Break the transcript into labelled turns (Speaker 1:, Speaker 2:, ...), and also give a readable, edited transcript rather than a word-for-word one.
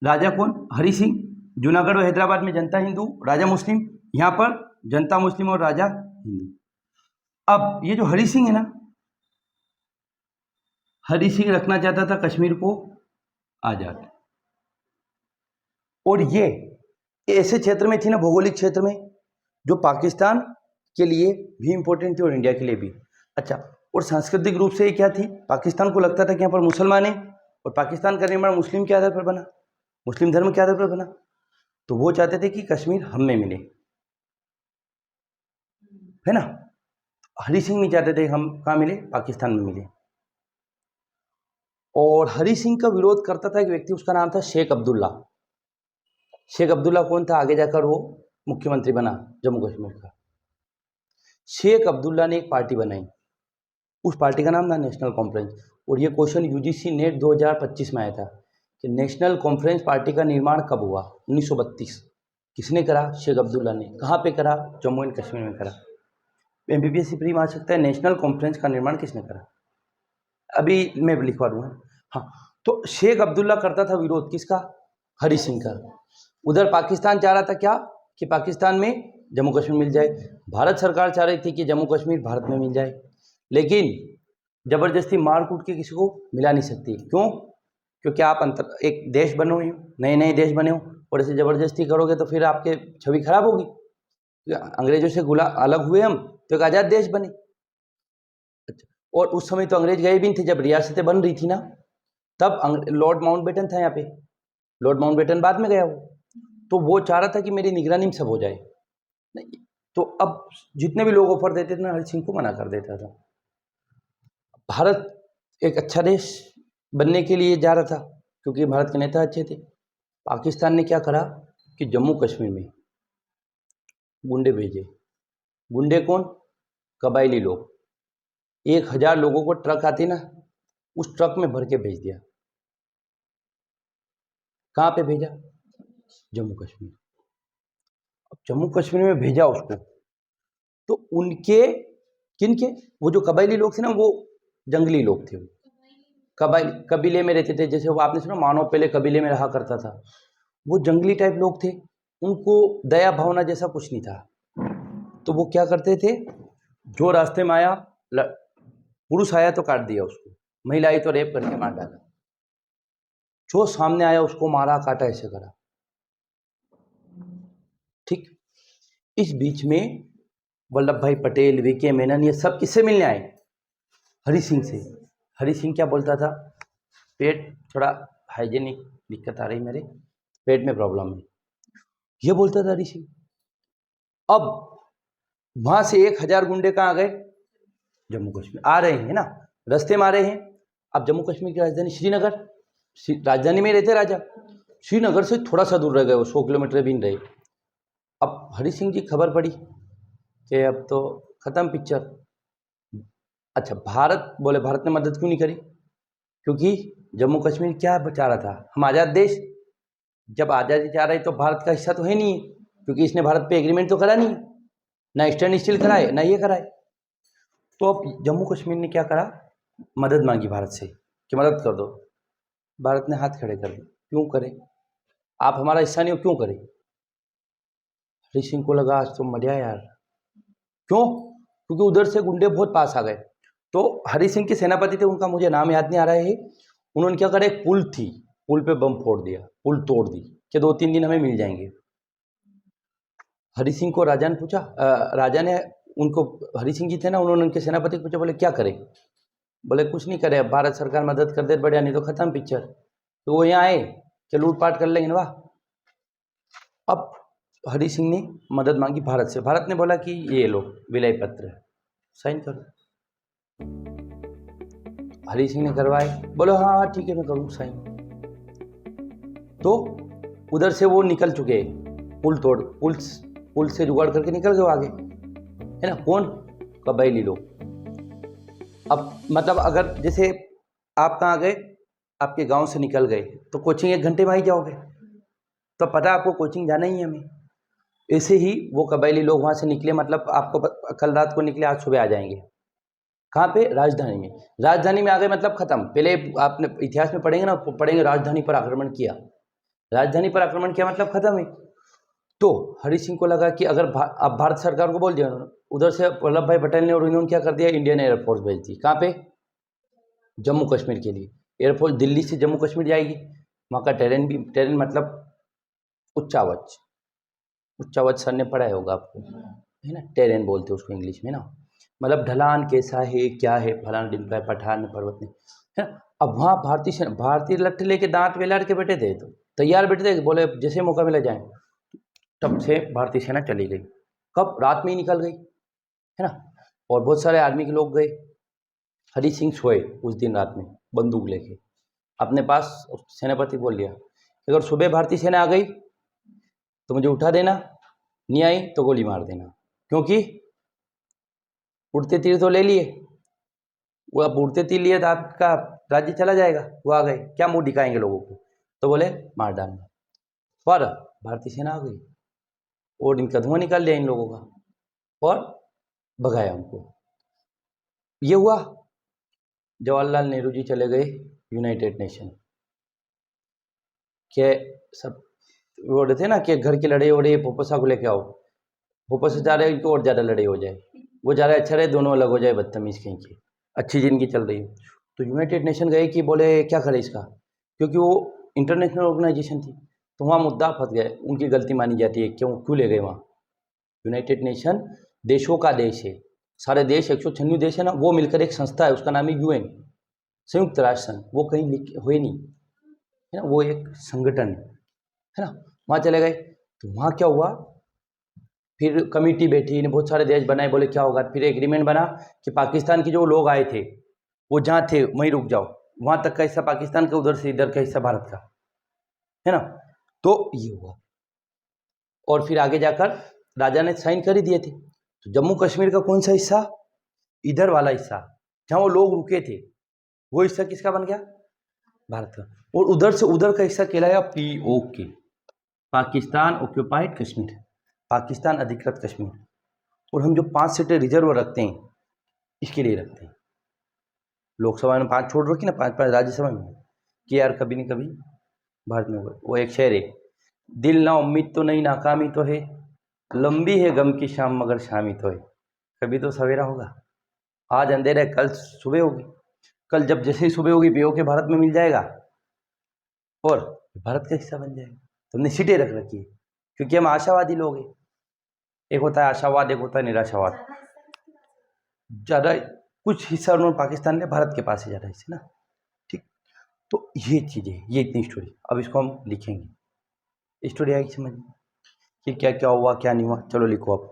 Speaker 1: राजा कौन? हरि सिंह। जूनागढ़ और हैदराबाद में जनता हिंदू, राजा मुस्लिम। यहाँ पर जनता मुस्लिम और राजा हिंदू। अब ये जो हरि सिंह है ना, हरि सिंह रखना चाहता था कश्मीर को आजाद। और ये ऐसे क्षेत्र में थी ना, भौगोलिक क्षेत्र में, जो पाकिस्तान के लिए भी इंपॉर्टेंट थी और इंडिया के लिए भी। अच्छा, और सांस्कृतिक रूप से ये क्या थी, पाकिस्तान को लगता था कि यहाँ पर मुसलमान है और पाकिस्तान का निर्माण मुस्लिम के आधार पर बना, मुस्लिम धर्म के आधार पर बना। तो वो चाहते थे कि कश्मीर हमें मिले, है ना। हरि सिंह नहीं चाहते थे हम कहाँ मिले, पाकिस्तान में मिले। और हरि सिंह का विरोध करता था एक व्यक्ति, उसका नाम था शेख अब्दुल्ला। शेख अब्दुल्ला कौन था? आगे जाकर वो मुख्यमंत्री बना जम्मू कश्मीर का। शेख अब्दुल्ला ने एक पार्टी बनाई, उस पार्टी का नाम था नेशनल कॉन्फ्रेंस। और ये क्वेश्चन यूजीसी नेट 2025 में आया था कि नेशनल कॉन्फ्रेंस पार्टी का निर्माण कब हुआ? 1932। किसने करा? शेख अब्दुल्ला ने। कहाँ पे करा? जम्मू एंड कश्मीर में करा। एमपीपीएससी प्री में आ सकता है, नेशनल कॉन्फ्रेंस का निर्माण किसने करा? अभी मैं लिखवा दूंगा। हाँ, तो शेख अब्दुल्ला करता था विरोध, किसका? हरि सिंह का। उधर पाकिस्तान चाह रहा था क्या, कि पाकिस्तान में जम्मू कश्मीर मिल जाए। भारत सरकार चाह रही थी कि जम्मू कश्मीर भारत में मिल जाए, लेकिन जबरदस्ती मार कूट के किसी को मिला नहीं सकती। क्यों? क्योंकि आप एक देश बने हुए हो, नए नए देश बने हो, और ऐसे जबरदस्ती करोगे तो फिर आपके छवि खराब होगी। अंग्रेजों से अलग हुए हम तो एक आज़ाद देश बने। अच्छा, और उस समय तो अंग्रेज गए भी नहीं थे, जब रियासतें बन रही थी ना, तब लॉर्ड माउंटबेटन था यहाँ पे। लॉर्ड माउंटबेटन बाद में गया वो, तो वो चाह रहा था कि मेरी निगरानी में सब हो जाए। नहीं, तो अब जितने भी लोग ऑफर देते थे ना, हरि सिंह को मना कर देता था। भारत एक अच्छा देश बनने के लिए जा रहा था, क्योंकि भारत के नेता अच्छे थे। पाकिस्तान ने क्या करा कि जम्मू कश्मीर में गुंडे भेजे। गुंडे कौन? कबायली लोग। 1000 लोगों को ट्रक आती ना, उस ट्रक में भर के भेज दिया। कहाँ पे भेजा? जम्मू कश्मीर। अब जम्मू कश्मीर में भेजा उसको, तो उनके किनके, वो जो कबायली लोग थे ना, वो जंगली लोग थे। कबीले में रहते थे, जैसे वो आपने सुना मानव पहले कबीले में रहा करता था, वो जंगली टाइप लोग थे। उनको दया भावना जैसा कुछ नहीं था। तो वो क्या करते थे, जो रास्ते में आया, पुरुष आया तो काट दिया उसको, महिला आई तो रेप करके मार डाला, जो सामने आया उसको मारा काटा, ऐसे करा। ठीक। इस बीच में वल्लभ भाई पटेल, वीके मेनन, ये सब किससे मिलने आए? हरि सिंह से। हरि सिंह क्या बोलता था? पेट थोड़ा हाइजेनिक दिक्कत आ रही, मेरे पेट में प्रॉब्लम है, ये बोलता था हरि सिंह। अब वहां से 1000 गुंडे कहाँ गए? जम्मू कश्मीर आ रहे हैं ना, रास्ते में आ रहे हैं। अब जम्मू कश्मीर की राजधानी श्रीनगर, राजधानी में रहते राजा, श्रीनगर से थोड़ा सा दूर रह गए, वो 100 किलोमीटर भी नहीं रहे। अब हरि सिंह जी खबर पड़ी कि अब तो खत्म पिक्चर। अच्छा, भारत बोले, भारत ने मदद क्यों नहीं करी? क्योंकि जम्मू कश्मीर क्या बचा रहा था, हम आज़ाद देश, जब आज़ादी चाह रहे तो भारत का हिस्सा तो है नहीं, क्योंकि इसने भारत पे एग्रीमेंट तो करा नहीं, ना ईस्टर्न स्टील कराए, ना ये कराए। तो अब जम्मू कश्मीर ने क्या करा, मदद मांगी भारत से कि मदद कर दो। भारत ने हाथ खड़े कर दिए। क्यों करे? आप हमारा हिस्सा नहीं हो, क्यों करे? हरि सिंह को लगा आज तो मजा यार। क्यों? क्योंकि उधर से गुंडे बहुत पास आ गए। तो हरि सिंह के सेनापति थे, उनका मुझे नाम याद नहीं आ रहा है, उन्होंने क्या करा, एक पुल थी, पुल पे बम फोड़ दिया, पुल तोड़ दी कि 2-3 दिन हमें मिल जाएंगे। हरि सिंह को राजा ने पूछा, राजा ने उनको, हरि सिंह जी थे ना, उन्होंने उनके सेनापति को पूछा, बोले क्या करें? बोले कुछ नहीं करे, अब भारत सरकार मदद कर दे बढ़िया, नहीं तो खत्म पिक्चर। तो वो यहाँ आए कि लूटपाट कर लेंगे ना। वाह। अब हरि सिंह ने मदद मांगी भारत से, भारत ने बोला कि ये लो विलय पत्र, साइन करो। हरि सिंह ने करवाए, बोलो हाँ हाँ ठीक है मैं करूँ साइन। तो उधर से वो निकल चुके, पुल तोड़, पुल से जुगाड़ करके निकल गए आगे, है ना। कौन? कबायली लोग। अब मतलब अगर जैसे आप कहाँ गए, आपके गांव से निकल गए तो कोचिंग 1 घंटे में ही जाओगे, तो पता आपको कोचिंग जाना ही है हमें। ऐसे ही वो कबायली लोग वहाँ से निकले, मतलब आपको कल रात को निकले, आज सुबह आ जाएंगे। कहाँ पे? राजधानी में। राजधानी में आ गए मतलब खत्म। पहले आपने इतिहास में पढ़ेंगे ना, पढ़ेंगे राजधानी पर आक्रमण किया, राजधानी पर आक्रमण किया मतलब खत्म है। तो हरि सिंह को लगा कि अगर अब भारत सरकार को बोल दिया उन्होंने, उधर से वल्लभ भाई पटेल ने और इन्होंने क्या कर दिया, इंडियन एयरफोर्स भेज दी। कहाँ पे? जम्मू कश्मीर के लिए। एयरफोर्स दिल्ली से जम्मू कश्मीर जाएगी, वहाँ का टेरेन मतलब उच्चावच, उच्चावच सर ने पढ़ा होगा आपको, है ना, टेरेन बोलते हैं उसको इंग्लिश में ना, मतलब ढलान कैसा है, क्या है, फलाना डिमका पठान पर्वत में, है ना। अब वहाँ भारतीय लट्ठे लेके दांत वेलाड़ के बैठे थे, तो तैयार बैठे थे, बोले जैसे मौका मिला जाए। तब से भारतीय सेना चली गई। कब? रात में ही निकल गई, है ना। और बहुत सारे आर्मी के लोग गए। हरि सिंह सोए उस दिन रात में बंदूक लेके अपने पास। सेनापति बोल दिया अगर सुबह भारतीय सेना आ गई तो मुझे उठा देना, नहीं आई तो गोली मार देना, क्योंकि उड़ते तीर तो ले लिए, वो अब उड़ते तीर लिए तो आपका राज्य चला जाएगा। वो आ गए, क्या मुंह दिखाएंगे लोगों को, तो बोले मार डालना। पर भारतीय सेना आ गई और इनका धुआं निकाल लिया इन लोगों का और भगाया उनको। ये हुआ। जवाहरलाल नेहरू जी चले गए यूनाइटेड नेशन के, सब वो थे ना कि घर के लड़े उड़े पोपसा को लेके आओ, पोपसा चाह रहे इनको और ज़्यादा लड़े हो जाए, वो जा रहा है अच्छा रहे, दोनों अलग हो जाए, बदतमीज कहीं की, अच्छी ज़िंदगी चल रही है। तो यूनाइटेड नेशन गए कि बोले क्या करें इसका, क्योंकि वो इंटरनेशनल ऑर्गेनाइजेशन थी, तो वहाँ मुद्दा फंस गए, उनकी गलती मानी जाती है, क्यों ले गए वहाँ। यूनाइटेड नेशन देशों का देश है, सारे देश 196 देश है ना, वो मिलकर एक संस्था है, उसका नाम है UN, संयुक्त राष्ट्र संघ। वो कहीं हुए नहीं, है ना, वो एक संगठन है ना। वहाँ चले गए, तो वहाँ क्या हुआ, फिर कमेटी बैठी, बहुत सारे देश बनाए, बोले क्या होगा, फिर एग्रीमेंट बना कि पाकिस्तान के जो लोग आए थे वो जहाँ थे वहीं रुक जाओ, वहाँ तक का हिस्सा पाकिस्तान का, उधर से इधर का हिस्सा भारत का, है ना। तो ये हुआ और फिर आगे जाकर राजा ने साइन कर ही दिए थे। तो जम्मू कश्मीर का कौन सा हिस्सा, इधर वाला हिस्सा जहाँ वो लोग रुके थे, वो हिस्सा किसका बन गया, भारत का। और उधर से उधर का हिस्सा कहलाया POK, पाकिस्तान ऑक्यूपाइड कश्मीर, पाकिस्तान अधिकृत कश्मीर। और हम जो 5 सीटें रिजर्व रखते हैं इसके लिए रखते हैं, लोकसभा में 5 छोड़ रखी ना, 5 राज्यसभा में, कि यार कभी नहीं कभी भारत में होगा। वो एक शेर है, दिल ना उम्मीद तो नहीं नाकामी तो है, लंबी है गम की शाम मगर शामी तो है। कभी तो सवेरा होगा, आज अंधेरा है कल सुबह होगी, कल जब जैसे ही सुबह होगी POK भारत में मिल जाएगा और भारत का हिस्सा बन जाएगा। तो हमने सीटें रख रखी है क्योंकि हम आशावादी लोग हैं। एक होता है आशावाद, एक होता है निराशावाद। ज़्यादा कुछ हिस्सा उन्होंने पाकिस्तान ने भारत के पास ही ज़्यादा हिस्से ना, ठीक। तो ये चीज़ें, ये इतनी स्टोरी, अब इसको हम लिखेंगे, स्टोरी आएगी समझ में कि क्या क्या हुआ क्या नहीं हुआ। चलो लिखो अब।